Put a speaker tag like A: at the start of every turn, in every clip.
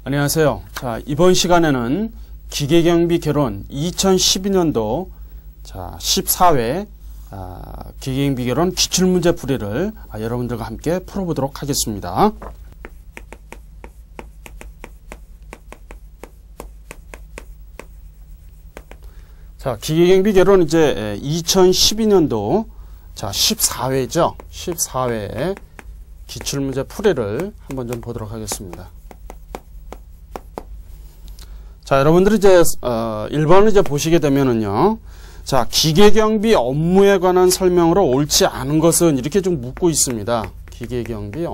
A: 안녕하세요. 자, 이번 시간에는 기계경비 결혼 2012년도 14회 기계경비 결혼 기출문제 풀이를 여러분들과 함께 풀어보도록 하겠습니다. 자, 기계경비 결혼 이제 2012년도 14회죠. 14회 기출문제 풀이를 한번 좀 보도록 하겠습니다. 자, 여러분들이 이제 1번을 이제 보시게 되면은요. 자, 기계경비 업무에 관한 설명으로 옳지 않은 것은 이렇게 좀 묻고 있습니다. 기계경비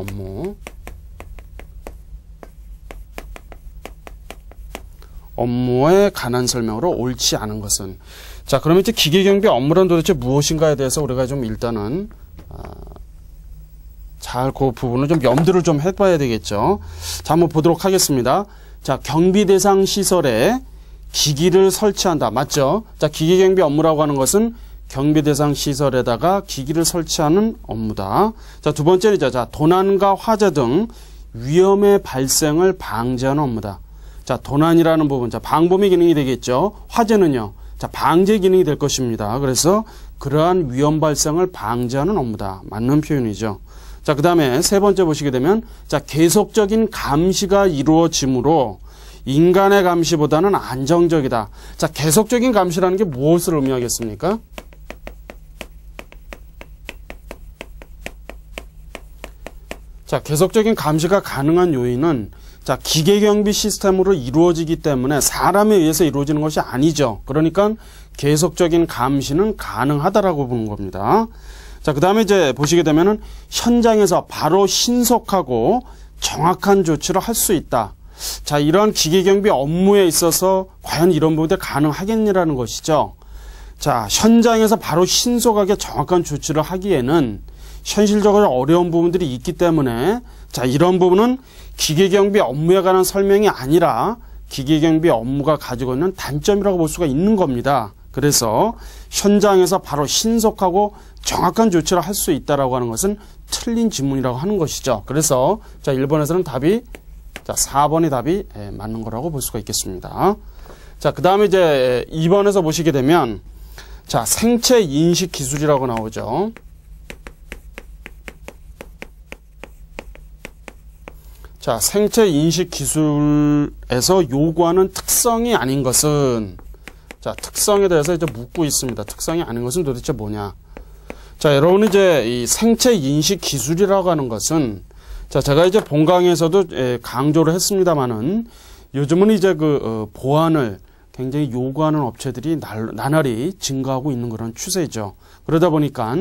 A: 업무에 관한 설명으로 옳지 않은 것은. 자, 그러면 이제 기계경비 업무란 도대체 무엇인가에 대해서 우리가 좀 일단은 잘 그 부분을 좀 염두를 좀 해봐야 되겠죠. 자, 한번 보도록 하겠습니다. 자, 경비 대상 시설에 기기를 설치한다. 맞죠? 자, 기계경비 업무라고 하는 것은 경비 대상 시설에다가 기기를 설치하는 업무다. 자, 두 번째는 자, 도난과 화재 등 위험의 발생을 방지하는 업무다. 자, 도난이라는 부분, 자, 방범의 기능이 되겠죠. 화재는요, 자, 방제 기능이 될 것입니다. 그래서 그러한 위험 발생을 방지하는 업무다. 맞는 표현이죠. 자, 그 다음에 세 번째 보시게 되면, 자, 계속적인 감시가 이루어지므로 인간의 감시보다는 안정적이다. 자, 계속적인 감시라는 게 무엇을 의미하겠습니까? 자, 계속적인 감시가 가능한 요인은 자, 기계경비 시스템으로 이루어지기 때문에 사람에 의해서 이루어지는 것이 아니죠. 그러니까 계속적인 감시는 가능하다라고 보는 겁니다. 자, 그 다음에 이제 보시게 되면은 현장에서 바로 신속하고 정확한 조치를 할 수 있다. 자, 이러한 기계경비 업무에 있어서 과연 이런 부분이 가능하겠느냐는 것이죠. 자, 현장에서 바로 신속하게 정확한 조치를 하기에는 현실적으로 어려운 부분들이 있기 때문에 자, 이런 부분은 기계경비 업무에 관한 설명이 아니라 기계경비 업무가 가지고 있는 단점이라고 볼 수가 있는 겁니다. 그래서 현장에서 바로 신속하고 정확한 조치를 할 수 있다라고 하는 것은 틀린 지문이라고 하는 것이죠. 그래서 자, 1번에서는 답이 자, 4번이 답이 맞는 거라고 볼 수가 있겠습니다. 자, 그 다음에 이제 2번에서 보시게 되면 자, 생체 인식 기술이라고 나오죠. 자, 생체 인식 기술에서 요구하는 특성이 아닌 것은 자, 특성에 대해서 이제 묻고 있습니다. 특성이 아닌 것은 도대체 뭐냐? 자, 여러분은 이제 이 생체 인식 기술이라고 하는 것은 자, 제가 이제 본강에서도 강조를 했습니다만은 요즘은 이제 보안을 굉장히 요구하는 업체들이 나날이 증가하고 있는 그런 추세죠. 그러다 보니까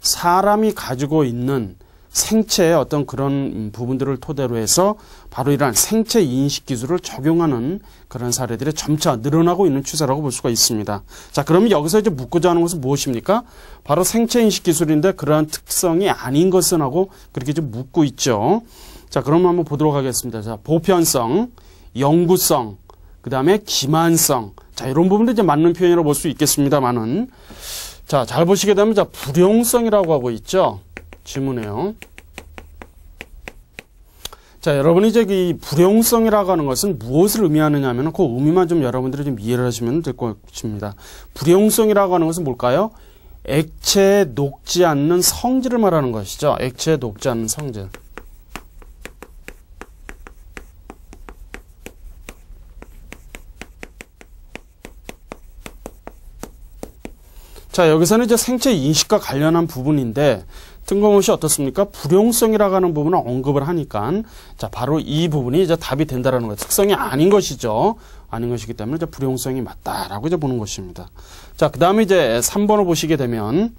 A: 사람이 가지고 있는 생체의 어떤 그런 부분들을 토대로 해서 바로 이러한 생체 인식 기술을 적용하는 그런 사례들이 점차 늘어나고 있는 추세라고 볼 수가 있습니다. 자, 그러면 여기서 이제 묻고자 하는 것은 무엇입니까? 바로 생체 인식 기술인데 그러한 특성이 아닌 것은 하고 그렇게 좀 묻고 있죠. 자, 그럼 한번 보도록 하겠습니다. 자, 보편성, 영구성, 그 다음에 기만성. 자, 이런 부분도 이제 맞는 표현이라고 볼 수 있겠습니다만은 자, 잘 보시게 되면 자, 불용성이라고 하고 있죠. 지문에요. 자, 여러분이 이제 이 불용성이라고 하는 것은 무엇을 의미하느냐 하면 그 의미만 좀 여러분들이 좀 이해를 하시면 될 것입니다. 불용성이라고 하는 것은 뭘까요? 액체에 녹지 않는 성질을 말하는 것이죠. 액체에 녹지 않는 성질. 자, 여기서는 이제 생체 인식과 관련한 부분인데 뜬금없이 어떻습니까? 불용성이라고 하는 부분을 언급을 하니까 자, 바로 이 부분이 이제 답이 된다라는 거예요. 특성이 아닌 것이죠. 아닌 것이기 때문에 이제 불용성이 맞다라고 이제 보는 것입니다. 자, 그 다음에 이제 3번을 보시게 되면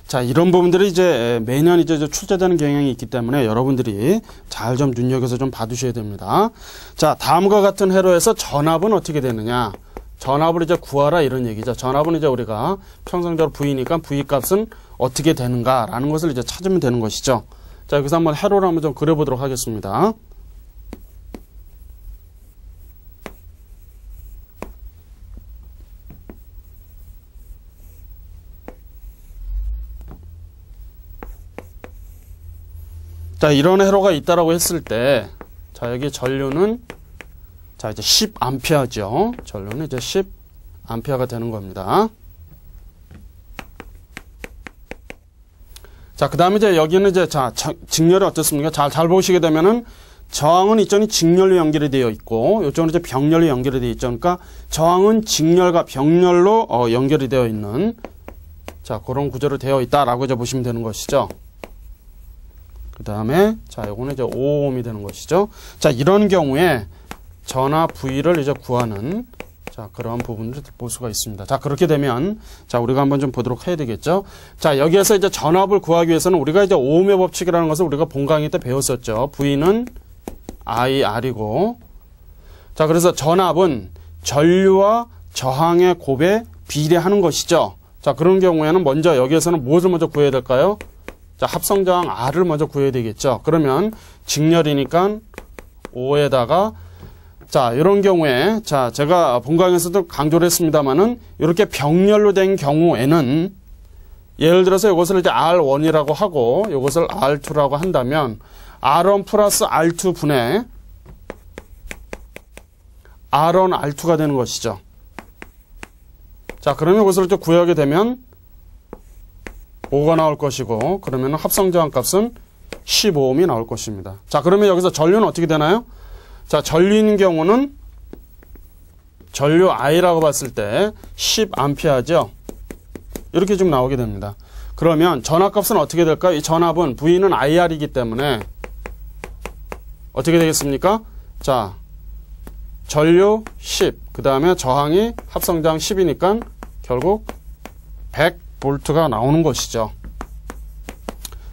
A: 자, 이런 부분들이 이제 매년 이제 출제되는 경향이 있기 때문에 여러분들이 잘 좀 눈여겨서 좀 봐두셔야 됩니다. 자, 다음과 같은 회로에서 전압은 어떻게 되느냐? 전압을 이제 구하라 이런 얘기죠. 전압은 이제 우리가 평상적으로 V니까 V 값은 어떻게 되는가라는 것을 이제 찾으면 되는 것이죠. 자, 여기서 한번 회로를 한번 좀 그려보도록 하겠습니다. 자, 이런 회로가 있다라고 했을 때, 자, 여기 전류는, 자, 이제 10A죠. 전류는 이제 10A가 되는 겁니다. 자, 그 다음에 이제 여기는 이제, 자, 직렬이 어떻습니까? 잘 보시게 되면은, 저항은 이쪽이 직렬로 연결이 되어 있고, 이쪽은 이제 병렬로 연결이 되어 있죠. 그러니까, 저항은 직렬과 병렬로 연결이 되어 있는, 자, 그런 구조로 되어 있다라고 이제 보시면 되는 것이죠. 그 다음에, 자, 요거는 이제 5ohm이 되는 것이죠. 자, 이런 경우에 전압 V를 이제 구하는, 자, 그런 부분들을 볼 수가 있습니다. 자, 그렇게 되면, 자, 우리가 한번 좀 보도록 해야 되겠죠. 자, 여기에서 이제 전압을 구하기 위해서는 우리가 이제 오음의 법칙이라는 것을 우리가 본 강의 때 배웠었죠. V는 IR이고, 자, 그래서 전압은 전류와 저항의 곱에 비례하는 것이죠. 자, 그런 경우에는 먼저 여기에서는 무엇을 먼저 구해야 될까요? 자, 합성저항 R을 먼저 구해야 되겠죠. 그러면 직렬이니까 5에다가 자, 이런 경우에 자, 제가 본 강의에서도 강조를 했습니다만은 이렇게 병렬로 된 경우에는 예를 들어서 이것을 이제 R1이라고 하고 이것을 R2라고 한다면 R1 플러스 R2 분의 R1 R2가 되는 것이죠. 자, 그러면 이것을 좀 구하게 되면 5가 나올 것이고, 그러면 합성저항 값은 15ohm이 나올 것입니다. 자, 그러면 여기서 전류는 어떻게 되나요? 자, 전류인 경우는 전류 I라고 봤을 때 10A죠. 이렇게 좀 나오게 됩니다. 그러면 전압값은 어떻게 될까요? 이 전압은 V는 IR이기 때문에 어떻게 되겠습니까? 자, 전류 10, 그 다음에 저항이 합성저항 10이니까 결국 100V가 나오는 것이죠.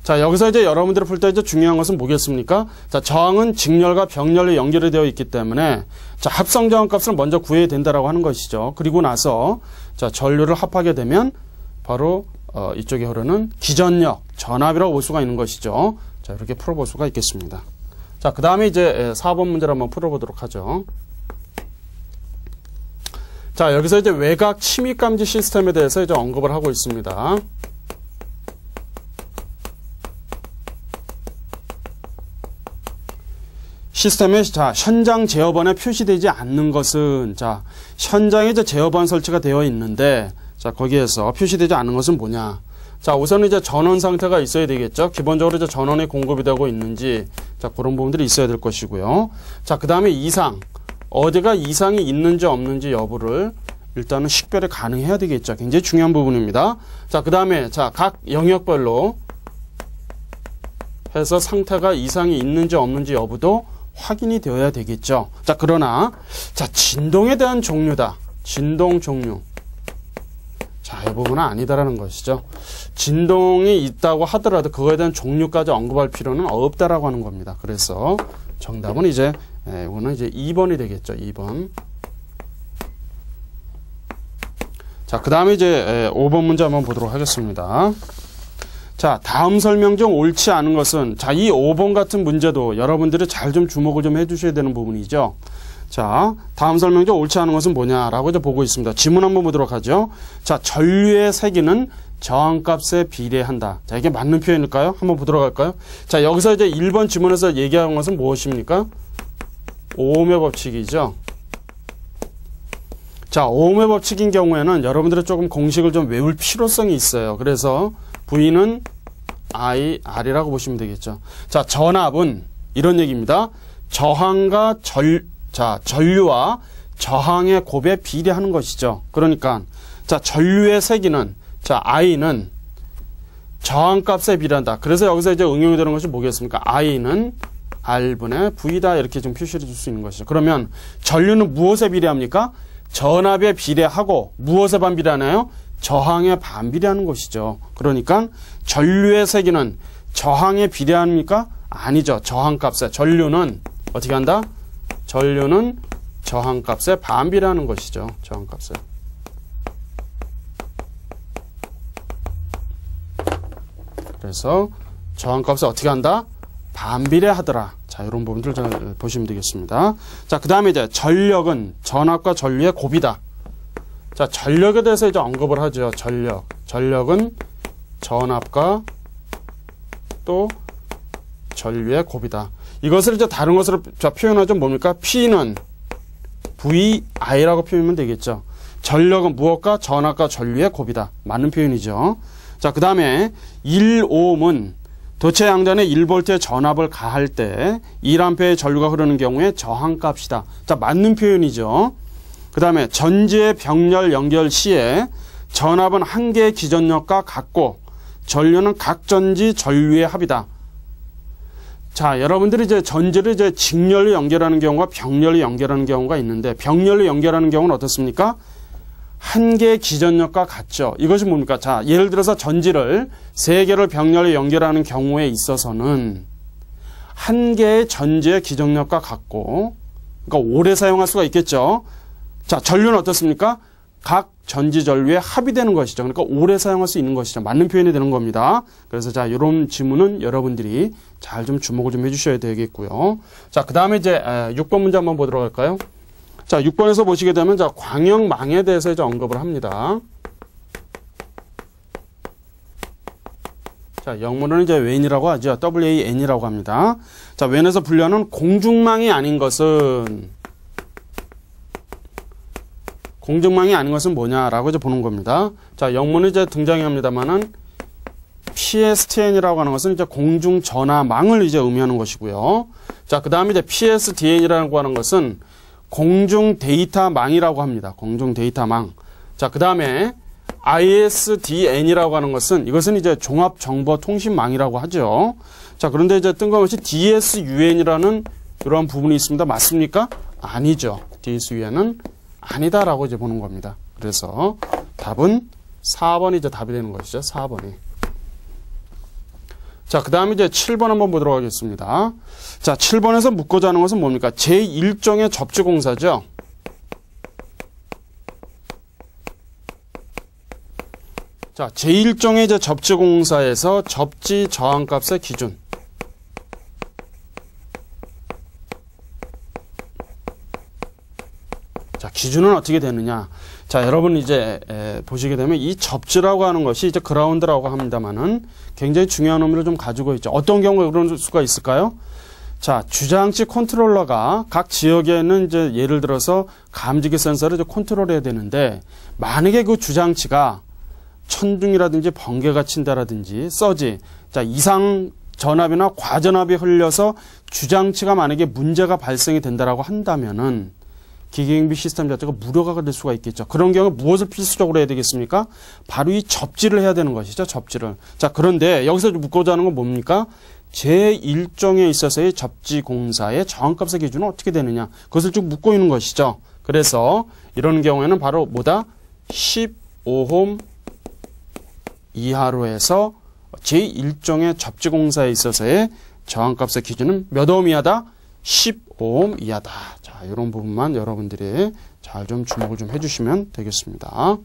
A: 자, 여기서 이제 여러분들이 풀 때 이제 중요한 것은 뭐겠습니까? 자, 저항은 직렬과 병렬로 연결이 되어 있기 때문에 자, 합성저항 값을 먼저 구해야 된다라고 하는 것이죠. 그리고 나서 자, 전류를 합하게 되면 바로 이쪽에 흐르는 기전력, 전압이라고 볼 수가 있는 것이죠. 자, 이렇게 풀어볼 수가 있겠습니다. 자, 그 다음에 이제 4번 문제를 한번 풀어보도록 하죠. 자, 여기서 이제 외곽 침입 감지 시스템에 대해서 이제 언급을 하고 있습니다. 시스템에 자, 현장 제어반에 표시되지 않는 것은 자, 현장에 이제 제어반 설치가 되어 있는데 자, 거기에서 표시되지 않는 것은 뭐냐? 자, 우선 이제 전원 상태가 있어야 되겠죠. 기본적으로 이제 전원이 공급이 되고 있는지 자, 그런 부분들이 있어야 될 것이고요. 자, 그다음에 이상 어디가 이상이 있는지 없는지 여부를 일단은 식별이 가능해야 되겠죠. 굉장히 중요한 부분입니다. 자, 그다음에 자, 각 영역별로 해서 상태가 이상이 있는지 없는지 여부도 확인이 되어야 되겠죠. 자, 그러나 자, 진동에 대한 종류다. 진동 종류. 자, 이 부분은 아니다라는 것이죠. 진동이 있다고 하더라도 그거에 대한 종류까지 언급할 필요는 없다라고 하는 겁니다. 그래서 정답은 이제 이거는 이제 2번이 되겠죠. 2번. 자, 그 다음에 이제 5번 문제 한번 보도록 하겠습니다. 자, 다음 설명 중 옳지 않은 것은 자, 이 5번 같은 문제도 여러분들이 잘 좀 주목을 좀 해주셔야 되는 부분이죠. 자, 다음 설명 중 옳지 않은 것은 뭐냐라고 이제 보고 있습니다. 지문 한번 보도록 하죠. 자, 전류의 세기는 저항값에 비례한다. 자, 이게 맞는 표현일까요? 한번 보도록 할까요? 자, 여기서 이제 1번 지문에서 얘기하는 것은 무엇입니까? 오음의 법칙이죠. 자, 오음의 법칙인 경우에는 여러분들이 조금 공식을 좀 외울 필요성이 있어요. 그래서 V는 IR이라고 보시면 되겠죠. 자, 전압은 이런 얘기입니다. 저항과 전류와 저항의 곱에 비례하는 것이죠. 그러니까 자, 전류의 세기는 자, I는 저항값에 비례한다. 그래서 여기서 이제 응용이 되는 것이 뭐겠습니까? I는 R분의 V다. 이렇게 좀 표시를 줄 수 있는 것이죠. 그러면 전류는 무엇에 비례합니까? 전압에 비례하고 무엇에 반비례하나요? 저항에 반비례하는 것이죠. 그러니까 전류의 세기는 저항에 비례합니까? 아니죠. 저항값에. 전류는 어떻게 한다? 전류는 저항값에 반비례하는 것이죠. 저항값에. 그래서 저항값에 어떻게 한다? 반비례하더라. 자, 이런 부분들 잘 보시면 되겠습니다. 자, 그 다음에 이제 전력은 전압과 전류의 곱이다. 자, 전력에 대해서 이제 언급을 하죠. 전력은 전압과 또 전류의 곱이다. 이것을 이제 다른 것으로 표현하자면 뭡니까? P는 VI라고 표현하면 되겠죠. 전력은 무엇과 전압과 전류의 곱이다. 맞는 표현이죠. 자, 그 다음에 1ohm은 도체 양전에 1V의 전압을 가할 때 1A의 전류가 흐르는 경우에 저항값이다. 자, 맞는 표현이죠. 그 다음에 전지의 병렬 연결 시에 전압은 한 개의 기전력과 같고 전류는 각 전지 전류의 합이다. 자, 여러분들이 이제 전지를 이제 직렬로 연결하는 경우가 병렬로 연결하는 경우가 있는데 병렬로 연결하는 경우는 어떻습니까? 한 개의 기전력과 같죠. 이것이 뭡니까? 자, 예를 들어서 전지를 세 개를 병렬로 연결하는 경우에 있어서는 한 개의 전지의 기전력과 같고, 그러니까 오래 사용할 수가 있겠죠. 자, 전류는 어떻습니까? 각 전지 전류의 합이 되는 것이죠. 그러니까 오래 사용할 수 있는 것이죠. 맞는 표현이 되는 겁니다. 그래서 자, 이런 지문은 여러분들이 잘 좀 주목을 좀 해주셔야 되겠고요. 자, 그 다음에 이제 6번 문제 한번 보도록 할까요? 자, 6번에서 보시게 되면 자, 광역망에 대해서 이제 언급을 합니다. 자, 영문은 이제 웬이라고 하죠. WAN이라고 합니다. 자, 웬에서 분류하는 공중망이 아닌 것은 뭐냐라고 이제 보는 겁니다. 자, 영문은 이제 등장이 합니다만은 PSTN이라고 하는 것은 이제 공중전화망을 이제 의미하는 것이고요. 자, 그 다음에 이제 PSDN이라고 하는 것은 공중데이터망이라고 합니다. 공중데이터망. 자, 그 다음에 ISDN이라고 하는 것은 이것은 이제 종합정보통신망이라고 하죠. 자, 그런데 이제 뜬금없이 DSUN이라는 이러한 부분이 있습니다. 맞습니까? 아니죠. DSUN은 아니다라고 이제 보는 겁니다. 그래서 답은 4번이 이제 답이 되는 것이죠. 4번이. 자, 그 다음에 이제 7번 한번 보도록 하겠습니다. 자, 7번에서 묻고자 하는 것은 뭡니까? 제1종의 접지공사죠. 자, 제1종의 이제 접지공사에서 접지 저항값의 기준. 자, 기준은 어떻게 되느냐? 자, 여러분 이제 보시게 되면 이 접지라고 하는 것이 이제 그라운드라고 합니다만은 굉장히 중요한 의미를 좀 가지고 있죠. 어떤 경우에 그럴 수가 있을까요? 자, 주장치 컨트롤러가 각 지역에는 이제 예를 들어서 감지기 센서를 이제 컨트롤해야 되는데 만약에 그 주장치가 천둥이라든지 번개가 친다라든지 서지, 자, 이상 전압이나 과전압이 흘려서 주장치가 만약에 문제가 발생이 된다라고 한다면은 기계경비 시스템 자체가 무료화가 될 수가 있겠죠. 그런 경우에 무엇을 필수적으로 해야 되겠습니까? 바로 이 접지를 해야 되는 것이죠. 접지를. 자, 그런데 여기서 묻고자 하는 건 뭡니까? 제1종에 있어서의 접지공사의 저항값의 기준은 어떻게 되느냐? 그것을 쭉 묻고 있는 것이죠. 그래서 이런 경우에는 바로 뭐다? 15옴 이하로 해서 제1종의 접지공사에 있어서의 저항값의 기준은 몇 옴 이하다? 15옴 이하다. 자, 이런 부분만 여러분들이 잘 좀 주목을 좀 해주시면 되겠습니다.